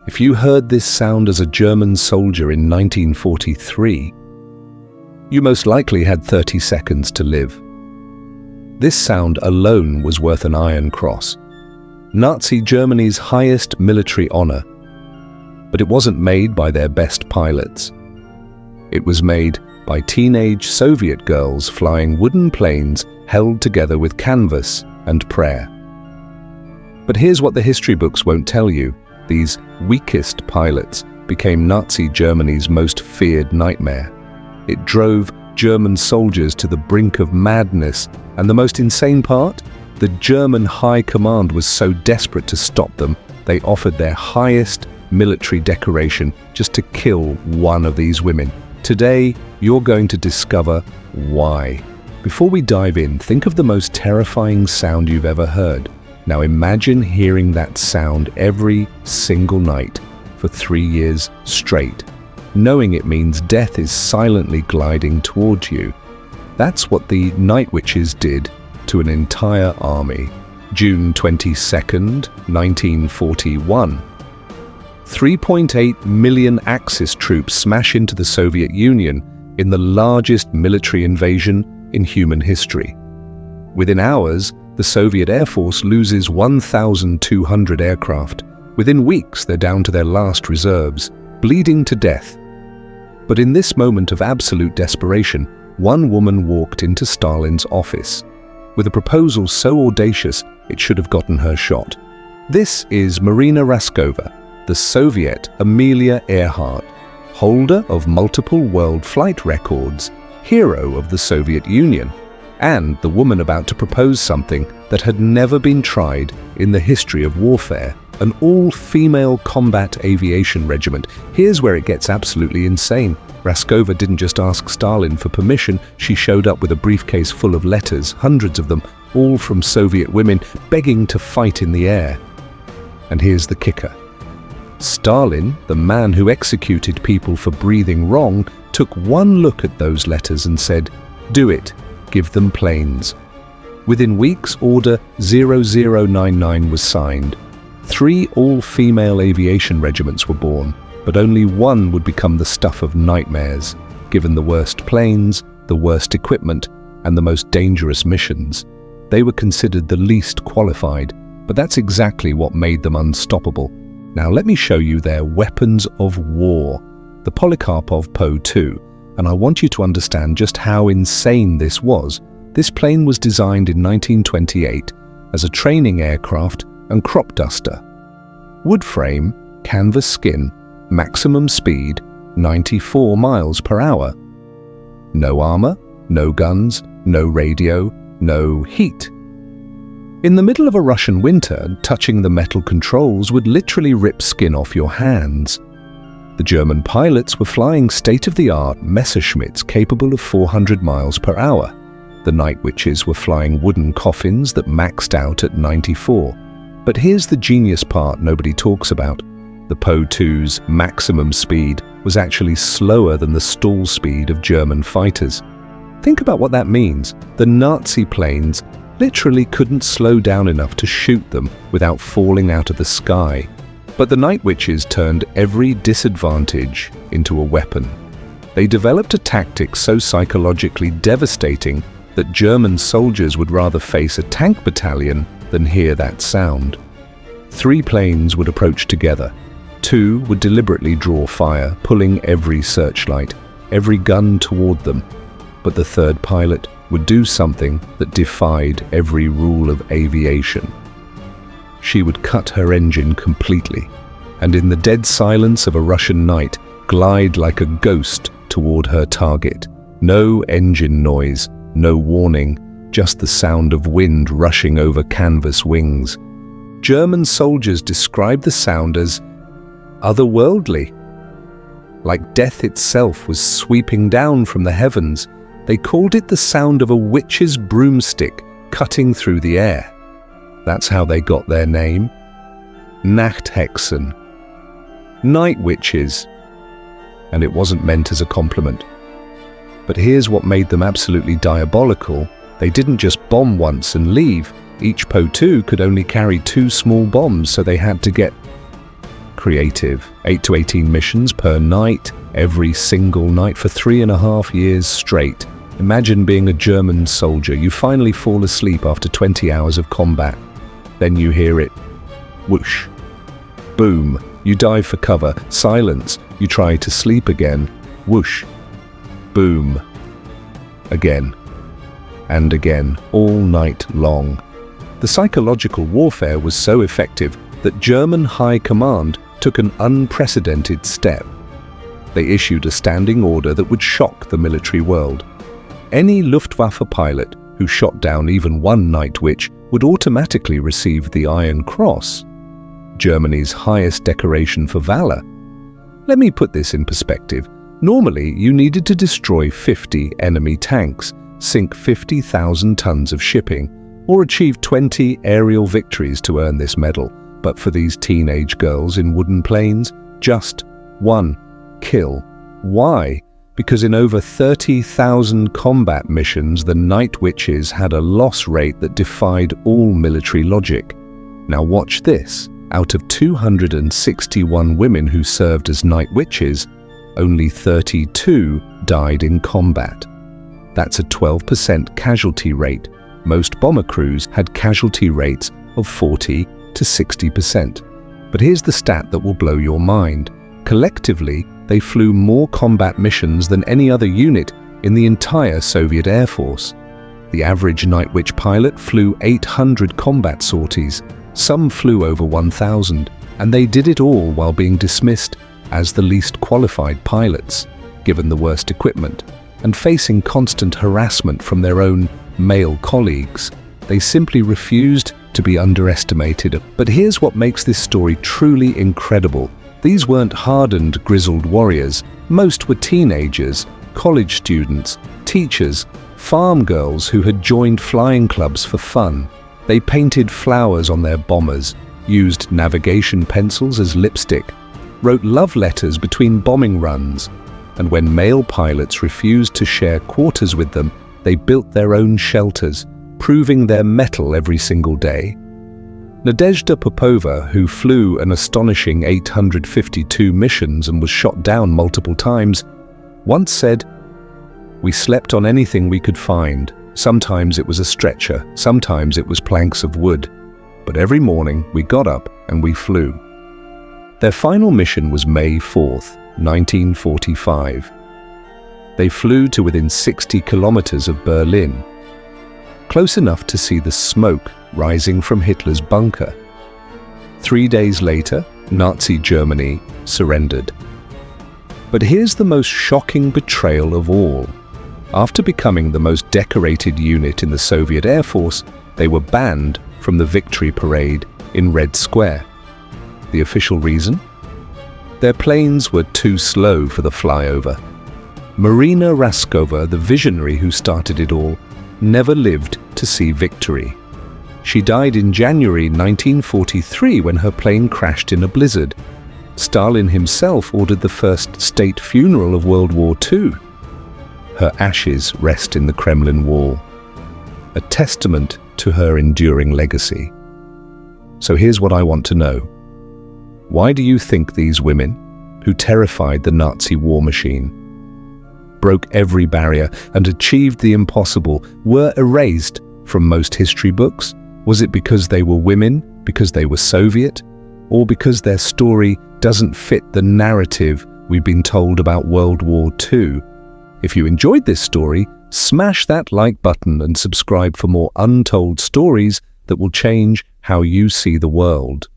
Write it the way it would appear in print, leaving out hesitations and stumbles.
If you heard this sound as a German soldier in 1943, you most likely had 30 seconds to live. This sound alone was worth an Iron Cross, Nazi Germany's highest military honor. But it wasn't made by their best pilots. It was made by teenage Soviet girls flying wooden planes held together with canvas and prayer. But here's what the history books won't tell you. These weakest pilots became Nazi Germany's most feared nightmare. It drove German soldiers to the brink of madness, and the most insane part? The German high command was so desperate to stop them, they offered their highest military decoration just to kill one of these women. Today, you're going to discover why. Before we dive in, think of the most terrifying sound you've ever heard. Now imagine hearing that sound every single night for 3 years straight, knowing it means death is silently gliding towards you. That's what the Night Witches did to an entire army. June 22nd, 1941. 3.8 million Axis troops smash into the Soviet Union in the largest military invasion in human history. Within hours, the Soviet Air Force loses 1,200 aircraft. Within weeks, they're down to their last reserves, bleeding to death. But in this moment of absolute desperation, one woman walked into Stalin's office with a proposal so audacious it should have gotten her shot. This is Marina Raskova, the Soviet Amelia Earhart, holder of multiple world flight records, hero of the Soviet Union, and the woman about to propose something that had never been tried in the history of warfare, an all-female combat aviation regiment. Here's where it gets absolutely insane. Raskova didn't just ask Stalin for permission, she showed up with a briefcase full of letters, hundreds of them, all from Soviet women begging to fight in the air. And here's the kicker. Stalin, the man who executed people for breathing wrong, took one look at those letters and said, "Do it, give them planes." Within weeks, Order 0099 was signed. 3 all-female aviation regiments were born, but only one would become the stuff of nightmares, given the worst planes, the worst equipment, and the most dangerous missions. They were considered the least qualified, but that's exactly what made them unstoppable. Now let me show you their weapons of war, the Polikarpov Po-2, and I want you to understand just how insane this was. This plane was designed in 1928 as a training aircraft and crop duster. Wood frame, canvas skin, maximum speed, 94 miles per hour. No armor, no guns, no radio, no heat. In the middle of a Russian winter, touching the metal controls would literally rip skin off your hands. The German pilots were flying state-of-the-art Messerschmitts capable of 400 miles per hour. The Night Witches were flying wooden coffins that maxed out at 94. But here's the genius part nobody talks about. The Po-2's maximum speed was actually slower than the stall speed of German fighters. Think about what that means. The Nazi planes literally couldn't slow down enough to shoot them without falling out of the sky. But the Night Witches turned every disadvantage into a weapon. They developed a tactic so psychologically devastating that German soldiers would rather face a tank battalion than hear that sound. 3 planes would approach together. 2 would deliberately draw fire, pulling every searchlight, every gun toward them. But the 3rd pilot would do something that defied every rule of aviation. She would cut her engine completely, and in the dead silence of a Russian night, glide like a ghost toward her target. No engine noise, no warning, just the sound of wind rushing over canvas wings. German soldiers described the sound as otherworldly, like death itself was sweeping down from the heavens. They called it the sound of a witch's broomstick cutting through the air. That's how they got their name. Nachthexen. Night Witches. And it wasn't meant as a compliment. But here's what made them absolutely diabolical. They didn't just bomb once and leave. Each Po-2 could only carry 2 small bombs, so they had to get creative. 8 to 18 missions per night, every single night for 3.5 years straight. Imagine being a German soldier. You finally fall asleep after 20 hours of combat. Then you hear it. Whoosh. Boom. You dive for cover. Silence. You try to sleep again. Whoosh. Boom. Again. And again. All night long. The psychological warfare was so effective that German High Command took an unprecedented step. They issued a standing order that would shock the military world. Any Luftwaffe pilot who shot down even one night witch would automatically receive the Iron Cross, Germany's highest decoration for valor. Let me put this in perspective. Normally, you needed to destroy 50 enemy tanks, sink 50,000 tons of shipping, or achieve 20 aerial victories to earn this medal. But for these teenage girls in wooden planes, just one kill. Why? Because in over 30,000 combat missions, the Night Witches had a loss rate that defied all military logic. Now watch this. Out of 261 women who served as Night Witches, only 32 died in combat. That's a 12% casualty rate. Most bomber crews had casualty rates of 40 to 60%. But here's the stat that will blow your mind. Collectively, they flew more combat missions than any other unit in the entire Soviet Air Force. The average Night Witch pilot flew 800 combat sorties. Some flew over 1,000, and they did it all while being dismissed as the least qualified pilots, given the worst equipment, and facing constant harassment from their own male colleagues. They simply refused to be underestimated. But here's what makes this story truly incredible. These weren't hardened, grizzled warriors. Most were teenagers, college students, teachers, farm girls who had joined flying clubs for fun. They painted flowers on their bombers, used navigation pencils as lipstick, wrote love letters between bombing runs, and when male pilots refused to share quarters with them, they built their own shelters, proving their mettle every single day. Nadezhda Popova, who flew an astonishing 852 missions and was shot down multiple times, once said, "We slept on anything we could find. Sometimes it was a stretcher, sometimes it was planks of wood. But every morning we got up and we flew." Their final mission was May 4th, 1945. They flew to within 60 kilometers of Berlin, close enough to see the smoke rising from Hitler's bunker. 3 days later, Nazi Germany surrendered. But here's the most shocking betrayal of all. After becoming the most decorated unit in the Soviet Air Force, they were banned from the victory parade in Red Square. The official reason? Their planes were too slow for the flyover. Marina Raskova, the visionary who started it all, never lived to see victory. She died in January 1943 when her plane crashed in a blizzard. Stalin himself ordered the first state funeral of World War II. Her ashes rest in the Kremlin wall, a testament to her enduring legacy. So here's what I want to know. Why do you think these women, who terrified the Nazi war machine, broke every barrier and achieved the impossible, were erased from most history books? Was it because they were women, because they were Soviet, or because their story doesn't fit the narrative we've been told about World War II? If you enjoyed this story, smash that like button and subscribe for more untold stories that will change how you see the world.